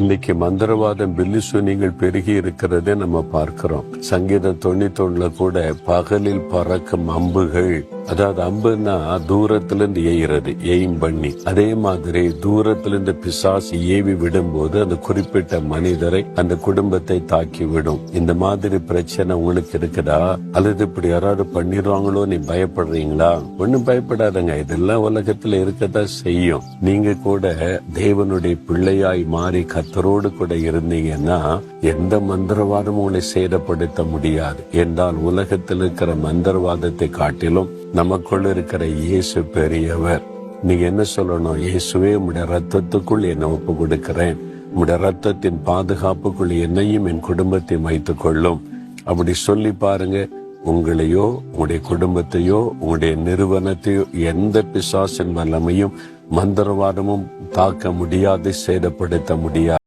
இன்னைக்கு மந்திரவாதம் பில்லிசூனியங்கள் பெருகி இருக்கிறதே நம்ம பார்க்கிறோம். சங்கீதம் 91 கூட பகலில் பறக்கும் அம்புகள், அதாவது அம்புன்னா தூரத்திலிருந்து எய்கிறது, எய்ம் பண்ணி, அதே மாதிரி தூரத்திலிருந்து பிசாசு ஏவி விடும்போது அந்த குறிப்பிட்ட மனிதரை அந்த குடும்பத்தை தாக்கி விடும். இந்த மாதிரி பிரச்சனை உங்களுக்கு இருக்குதா? அல்லது இப்படி யாராவது பண்ணிடுவாங்களோ நீ பயப்படுறீங்களா? ஒண்ணும் பயப்படாதங்க, இதெல்லாம் உலகத்துல இருக்கத்தான் செய்யும். நீங்க கூட தேவனுடைய பிள்ளையாய் மாறி கர்த்தரோடு கூட இருந்தீங்கன்னா எந்த மந்திரவாதமும் உங்களை சேதப்படுத்த முடியாது. என்றால் உலகத்தில் இருக்கிற மந்திரவாதத்தை காட்டிலும் நமக்குள்ள இருக்கிற இயேசு பெரியவர். நீங்க என்ன சொல்லணும்? இயேசுவே, உம்முடைய ரத்தத்துக்குள் என்னை ஒப்பு கொடுக்கிறேன், உம்முடைய ரத்தத்தின் பாதுகாப்புக்குள் என்னையும் என் குடும்பத்தையும் வைத்துக் கொள்ளும். அப்படி சொல்லி பாருங்க. உங்களையோ உங்களுடைய குடும்பத்தையோ உங்களுடைய நிறுவனத்தையோ எந்த பிசாசின் வல்லமையும் மந்திரவாதமும் தாக்க முடியாது, சேதப்படுத்த முடியாது.